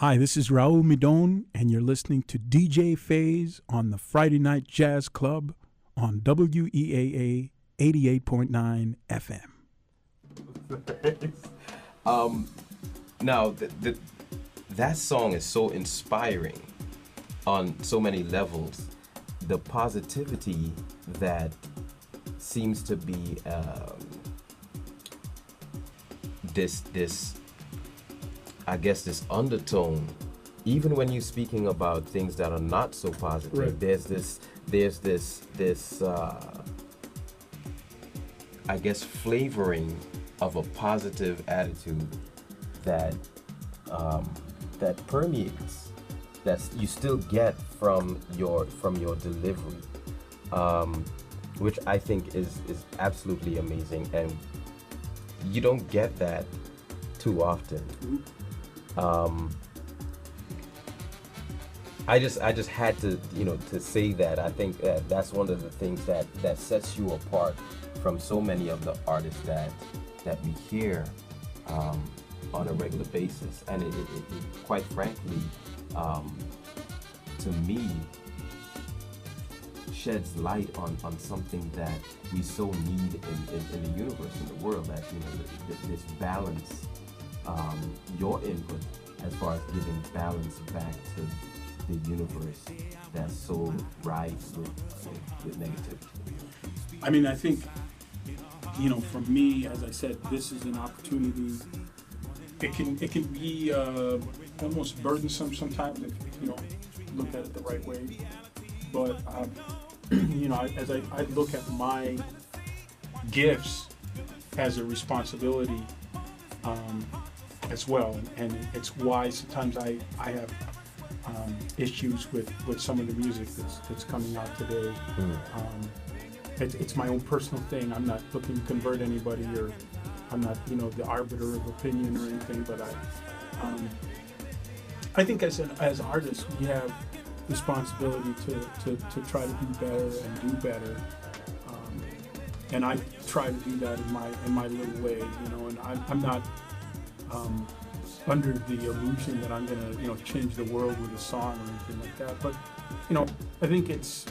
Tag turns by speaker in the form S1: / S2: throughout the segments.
S1: Hi, this is Raul Midon, and you're listening to DJ Phaze on the Friday Night Jazz Club on WEAA 88.9 FM.
S2: Now, that song is so inspiring on so many levels. The positivity that seems to be this undertone, even when you're speaking about things that are not so positive.
S1: Right.
S2: There's this flavoring of a positive attitude that permeates, that you still get from your delivery, which I think is absolutely amazing, and you don't get that too often. I just had to to say that. I think that's one of the things that sets you apart from so many of the artists that we hear on a regular basis, and it quite frankly, to me, sheds light on something that we so need in the universe, in the world, that this balance, your input as far as giving balance back to the universe that's so rife with negativity.
S1: I mean, I think, for me, as I said, this is an opportunity. It can be almost burdensome sometimes if you don't look at it the right way. But as I look at my gifts as a responsibility as well, and it's why sometimes I have issues with some of the music that's coming out today. It's my own personal thing. I'm not looking to convert anybody, or I'm not the arbiter of opinion or anything. But I think as artists we have responsibility to try to be better and do better. And I try to do that in my little way, and I'm not under the illusion that I'm gonna change the world with a song or anything like that. But I think it's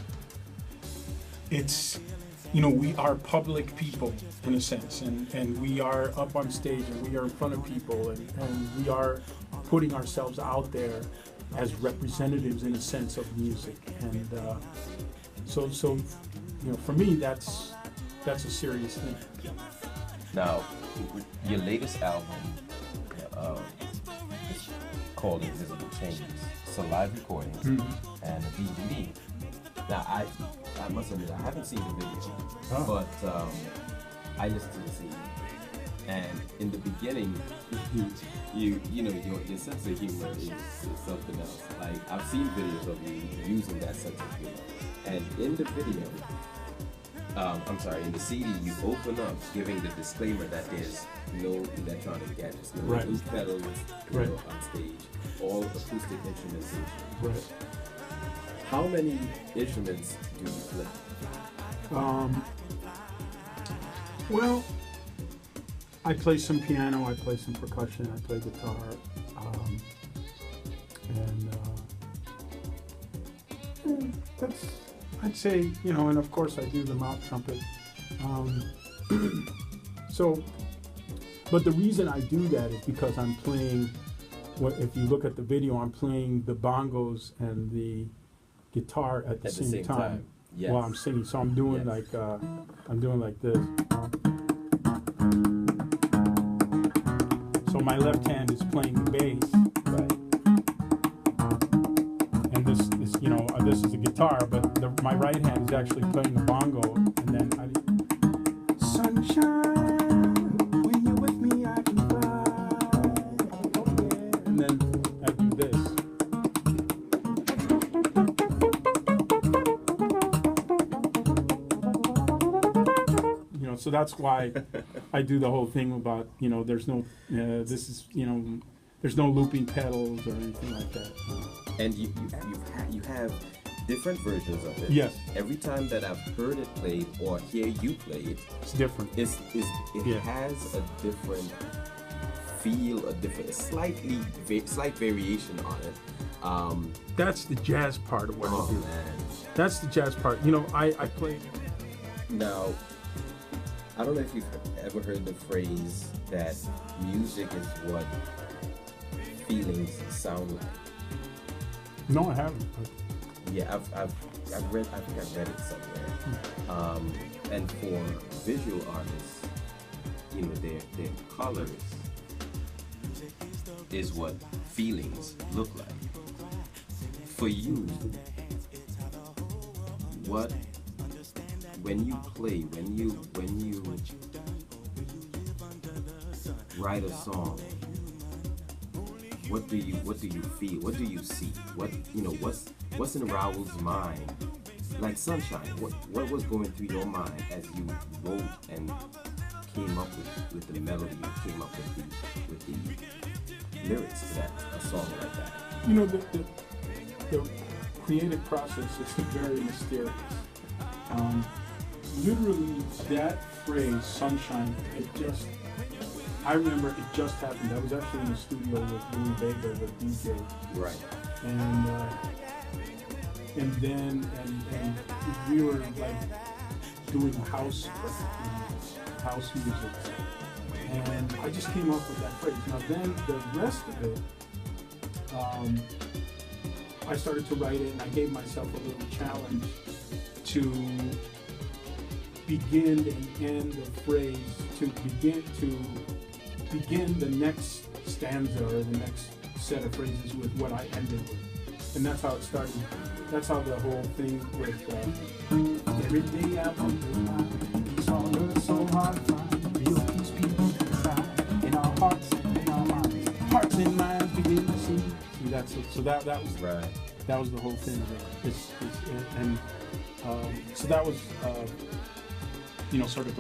S1: we are public people in a sense, and we are up on stage and we are in front of people, and we are putting ourselves out there as representatives in a sense of music, and so for me that's a serious thing.
S2: Now, your latest album is called Invisible Changes. It's a live recording and a DVD. Now, I must admit, I haven't seen the video, but I listened to the CD. And in the beginning, your sense of humor is something else. Like, I've seen videos of you using that sense of humor. And in the video, in the CD, you open up giving the disclaimer that there's no electronic gadgets, no loop pedals on stage, all acoustic instrumentation.
S1: Right.
S2: How many instruments do you play?
S1: Well, I play some piano, I play some percussion, I play guitar, that's, I'd say, and of course I do the mouth trumpet. But the reason I do that is because I'm playing, if you look at the video, I'm playing the bongos and the guitar at the same time. Yes. While I'm singing. So I'm doing like this. So my left hand is playing the bass.
S2: Right.
S1: And this is a guitar, but my right hand is actually playing the bongo, and then sunshine, when you're with me I can fly. And then I do this. So that's why I do the whole thing about, there's no, there's no looping pedals or anything like that.
S2: And you have different versions of it.
S1: Yes.
S2: Every time that I've heard it played or hear you play it,
S1: it's different.
S2: It has a different feel a different, slight variation on it.
S1: That's the jazz part of what I do.
S2: Man.
S1: That's the jazz part. You know, I played.
S2: Now, I don't know if you've ever heard the phrase that music is what feelings sound like.
S1: No, I haven't.
S2: Yeah, I think I've read it somewhere. And for visual artists, you know, their colors is what feelings look like. For you, when you play, when you write a song, what do you feel? What do you see? What's in Raul's mind? Like Sunshine, what was going through your mind as you wrote and came up with the melody, came up with the lyrics to a song like that?
S1: You know, the creative process is very mysterious. Literally, that phrase, Sunshine, I remember it just happened. I was actually in the studio with Louis Vega, the DJ.
S2: Right.
S1: And then we were like doing house music. And I just came up with that phrase. Now then the rest of it, I started to write it, and I gave myself a little challenge to begin and end the phrase, to begin the next stanza or the next set of phrases with what I ended with. And that's how it started. That's how the whole thing with every day I wonder why it's all good, so hard to find real peace, people inside, in our hearts and in our minds. Hearts and minds begin to see. That's it. So that was
S2: right.
S1: That was the whole thing. So that was sort of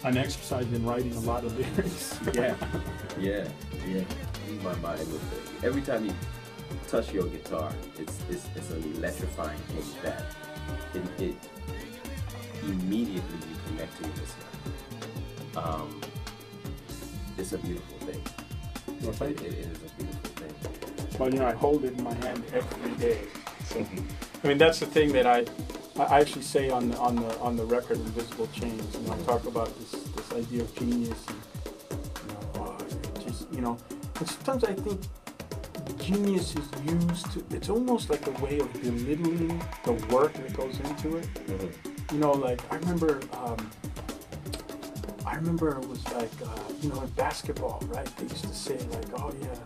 S1: an exercise in writing a lot of lyrics.
S2: Yeah. In my mind, every time you touch your guitar, it's an electrifying thing that it immediately you connect to this. It's a beautiful thing.
S1: Well,
S2: it is a beautiful thing.
S1: Well, I hold it in my hand every day. So, I mean, that's the thing that I actually say on the record, Invisible Chains. I talk about this idea of genius, and sometimes I think genius is used to. It's almost like a way of belittling the work that goes into it. Mm-hmm. Like I remember it was like in basketball, right? They used to say like, oh yeah,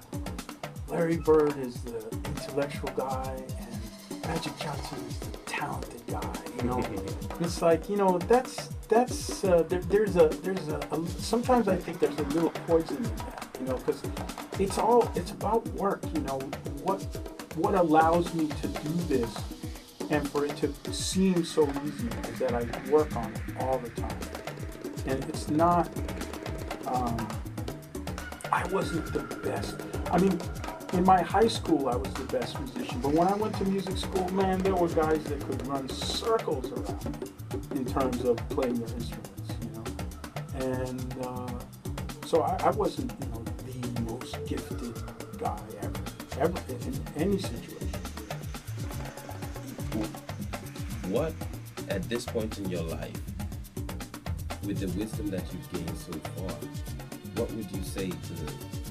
S1: Larry Bird is the intellectual guy and Magic Johnson is the talented guy. It's like there's a sometimes I think there's a little poison in that, because it's about work. What allows me to do this and for it to seem so easy is that I work on it all the time, and it's not. I wasn't the best. I mean, in my high school, I was the best musician. But when I went to music school, man, there were guys that could run circles around me in terms of playing their instruments, And so I wasn't, the most gifted guy ever in any situation.
S2: What, at this point in your life, with the wisdom that you've gained so far, what would you say to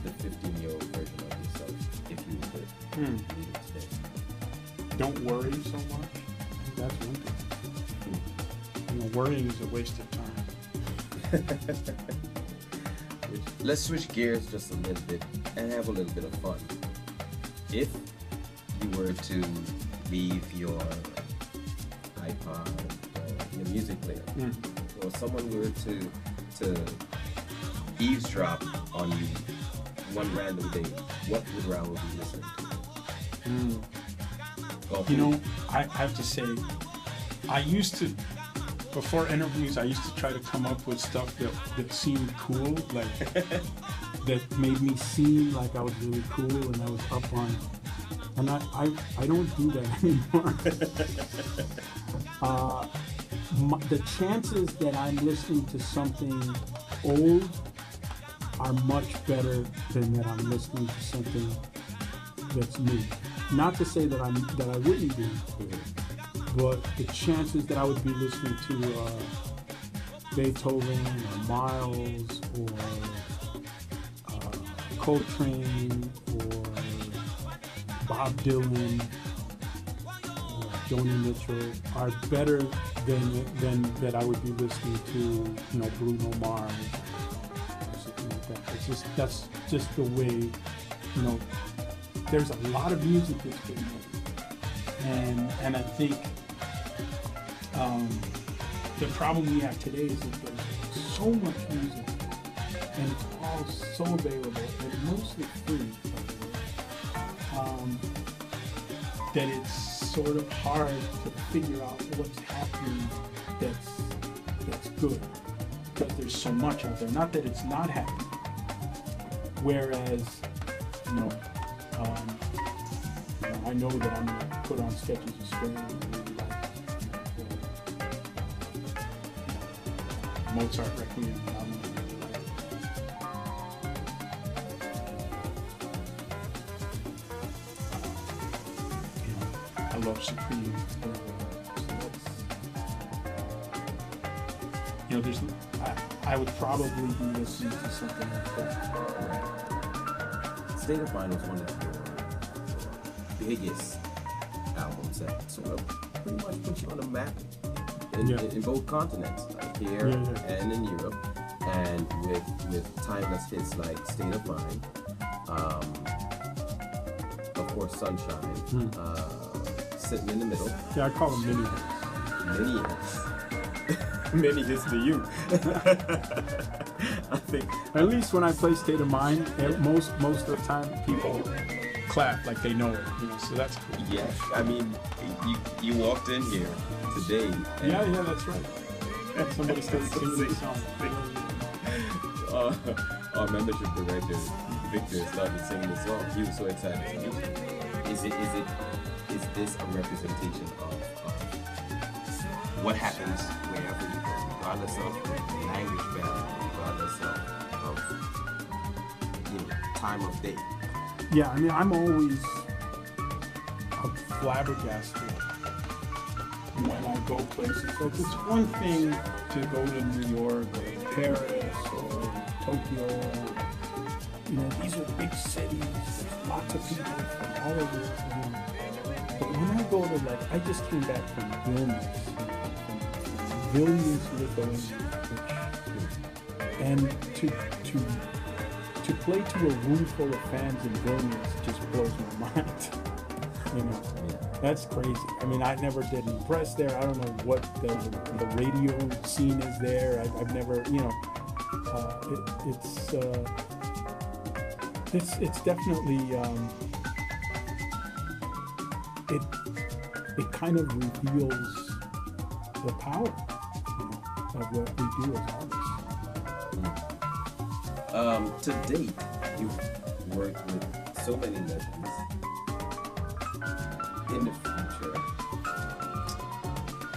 S2: the 15-year-old version of yourself if you could leave it today?
S1: Don't worry so much. That's one thing. Worrying is a waste of time.
S2: Let's switch gears just a little bit and have a little bit of fun. If you were to leave your iPod or your music player, or someone were to eavesdrop on you one random day, what would Raul be listening to?
S1: I have to say, I used to, before interviews, I used to try to come up with stuff that seemed cool, like that made me seem like I was really cool and I was up on it. And I don't do that anymore. The chances that I'm listening to something old are much better than that I'm listening to something that's new. Not to say that I wouldn't be, but the chances that I would be listening to Beethoven or Miles or Coltrane or Bob Dylan or Joni Mitchell are better than that I would be listening to, Bruno Mars or something like that. That's just the way, there's a lot of music that's been made. And I think the problem we have today is that there's so much music and it's all so available and mostly free, that it's sort of hard to figure out what's happening that's good, because there's so much out there. Not that it's not happening. Whereas, I know that I'm gonna put on Sketches of Spring and really like Mozart Requiem, and I'm gonna really like I love Supreme. So that's, I would probably be listening to something like that.
S2: State of Mind was one of your biggest albums that sort of pretty much put you on the map in both continents, like here and in Europe, and with timeless hits like State of Mind, of course Sunshine, Sitting in the Middle.
S1: Yeah, I call them mini hits.
S2: Mini hits. Many hits to you. I think.
S1: At least when I play State of Mind, most of the time people clap like they know it, so that's cool.
S2: Yeah, I mean, you walked in here today. And
S1: yeah, that's right. Somebody started singing the song.
S2: Our membership director, Victor, started singing the song. He was so excited to meet you. Is this a representation of what happens wherever you go, regardless of language barrier, regardless of time of day?
S1: Yeah, I mean, I'm always flabbergasted when I go places. So it's one thing to go to New York or Paris or Tokyo. These are big cities. There's lots of people from all over. But when I go to, I just came back from Vilnius, Lithuania, and to play to a room full of fans in Vilnius just blows my mind. That's crazy. I mean, I never did an press there. I don't know what the radio scene is there. I've never, it's definitely it kind of reveals the power of what we do as artists.
S2: To date, you've worked with so many legends. In the future,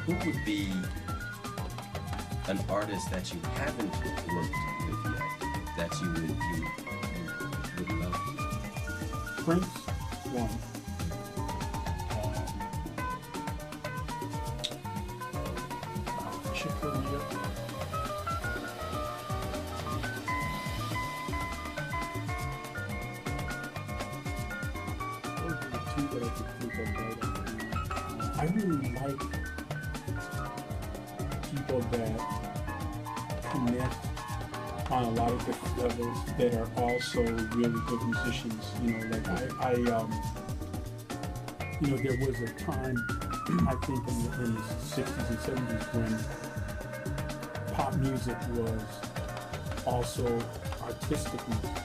S2: who would be an artist that you haven't worked with yet that you would love?
S1: Prince, one. Chick Corea. I really like people that connect on a lot of different levels that are also really good musicians. There was a time, I think in the 60s and 70s when pop music was also artistic music.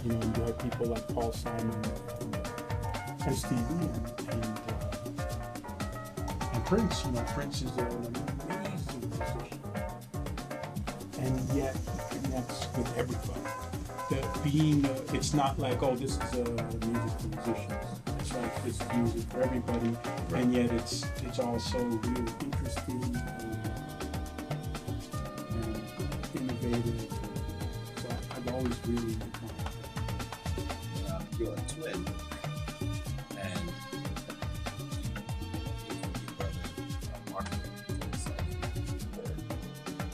S1: You had people like Paul Simon and Stevie and Prince. Prince is an amazing musician, and yet he connects with everybody. It's not like, oh, this is music for musicians. It's like this music for everybody, and yet it's also really interesting and innovative. So I've really.
S2: You're a twin, and your brother Mark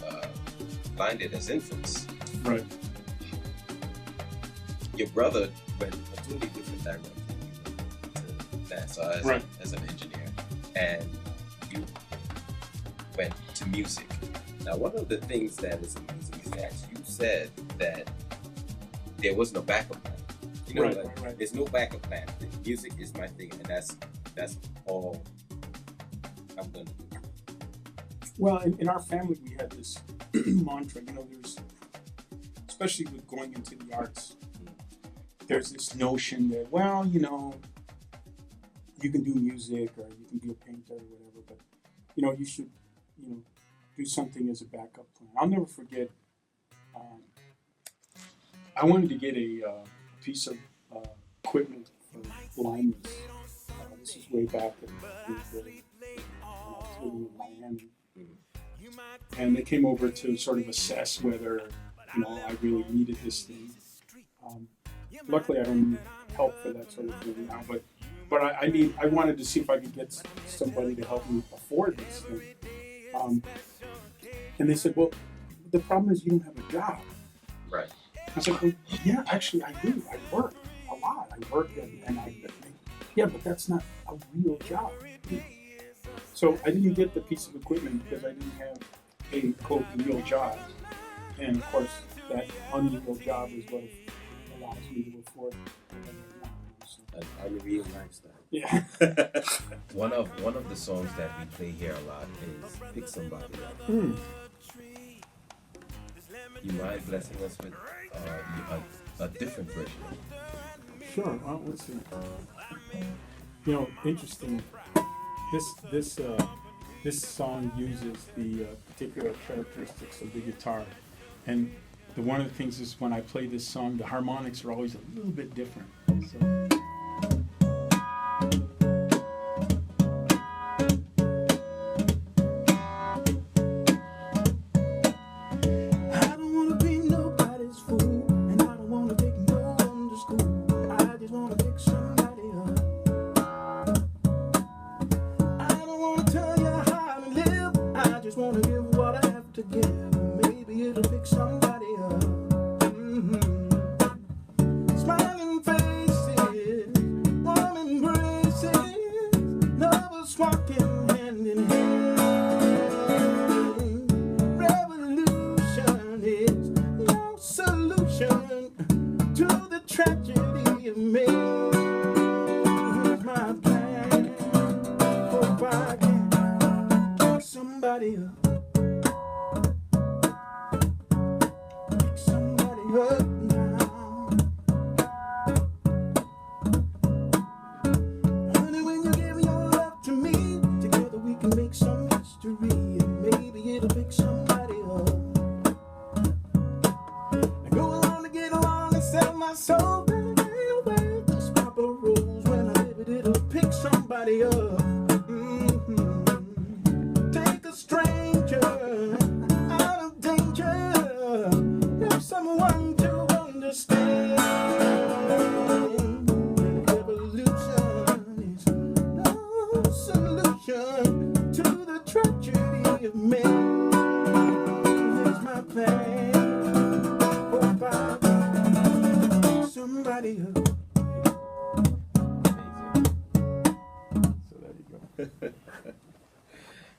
S2: were blinded as infants.
S1: Right.
S2: Your brother went a totally different direction to NASA as an engineer, and you went to music. Now, one of the things that is amazing is that you said that there was no backup plan. You know, there's no backup plan. Music is my thing, and that's all I'm gonna do.
S1: Well, in our family, we had this mantra. You know, there's, especially with going into the arts, there's this notion that, well, you know, you can do music or you can be a painter or whatever, but you know, you should, you know, do something as a backup plan. I'll never forget. I wanted to get a piece of equipment for blindness. This is way back when I was living in Miami. And they came over to sort of assess whether, you know, I really needed this thing. Luckily, I don't need help for that sort of thing now, but I wanted to see if I could get somebody to help me afford this thing. And they said, well, the problem is you don't have a job.
S2: Right.
S1: I was like, well, yeah, actually I do. I work a lot. I work and yeah, but that's not a real job. So I didn't get the piece of equipment because I didn't have a, quote, real job. And of course, that unreal job is what allows me to afford
S2: an unreal lifestyle.
S1: Yeah.
S2: One of the songs that we play here a lot is Pick Somebody Up. You mind blessing us with a different version?
S1: Sure. Well, let's see. You know, interesting. This song uses the particular characteristics of the guitar, and one of the things is when I play this song, the harmonics are always a little bit different. So.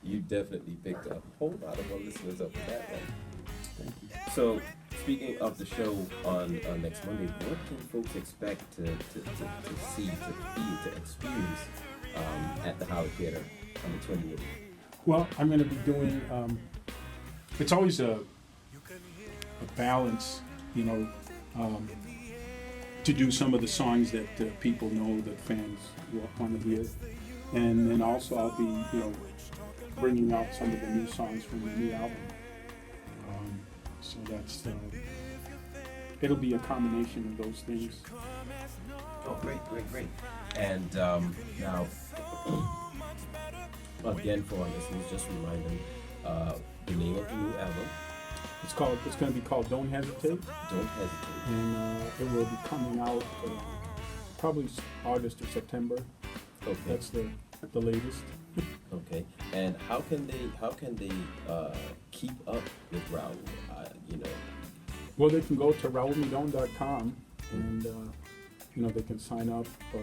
S2: You definitely picked a whole lot of our listeners up with that one. Thank you. So, speaking of the show on next Monday, what can folks expect to see, to feel, to experience at the Howard Theater on the 28th?
S1: Well, I'm going to be doing, it's always a balance, you know, to do some of the songs that people know, that fans want to hear. And then also I'll be, you know, bringing out some of the new songs from the new album. So that's, it'll be a combination of those things.
S2: Oh, great. And now, again, for our listeners, just remind them the name of the new album.
S1: It's going to be called Don't Hesitate.
S2: Don't Hesitate.
S1: And it will be coming out probably August or September.
S2: Okay.
S1: That's the latest.
S2: Okay. And how can they keep up with Raul? You know.
S1: Well, they can go to raulmidon.com and they can sign up for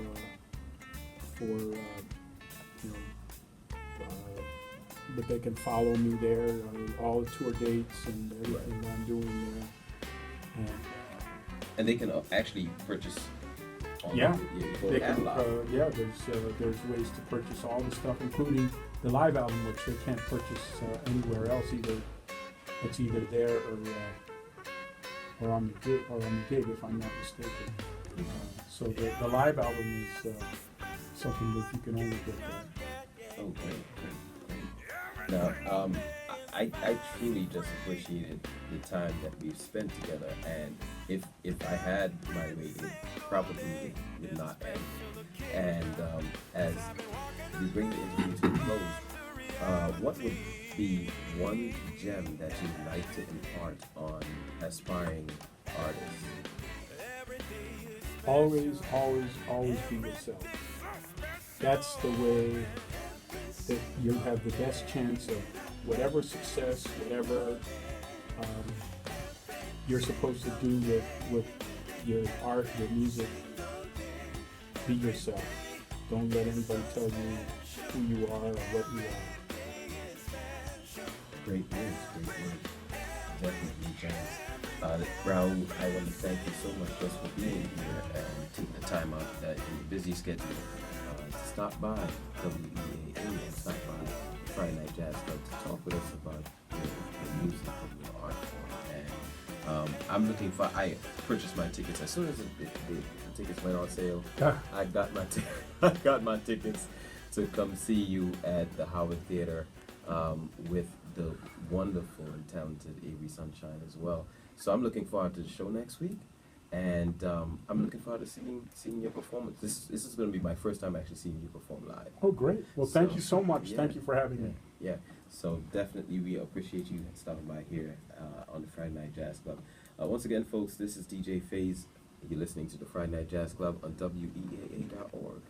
S1: but they can follow me there, all the tour dates and everything that I'm doing there.
S2: And they can actually purchase.
S1: Yeah, they can. There's ways to purchase all the stuff, including the live album, which they can't purchase anywhere else. It's either there or on the gig, if I'm not mistaken. So the live album is something that you can only get there.
S2: Oh, great. Now, I truly just appreciated the time that we've spent together, and if I had my way, it probably would not end. And as we bring the interview to a close, what would be one gem that you'd like to impart on aspiring artists?
S1: Always, always, always be yourself. That's the way that you have the best chance of whatever success, whatever you're supposed to do with your art, your music. Be yourself. Don't let anybody tell you who you are or what you are.
S2: Great words. Definitely, James. Raul, I want to thank you so much just for being here and taking the time out of that busy schedule to stop by WEAA and stop by Friday Night Jazz Club to talk with us about your music and your art form. And I'm looking for. I purchased my tickets as soon as the tickets went on sale. I got my tickets to come see you at the Howard Theater with the wonderful and talented Avery Sunshine as well. So I'm looking forward to the show next week, and I'm looking forward to seeing your performance. This is going to be my first time actually seeing you perform live.
S1: Oh, great! Well, thank you so much.
S2: Yeah,
S1: thank you for having me.
S2: Yeah. So definitely, we appreciate you stopping by here on the Friday Night Jazz Club. Once again, folks, this is DJ Phaze. You're listening to the Friday Night Jazz Club on WEAA.org.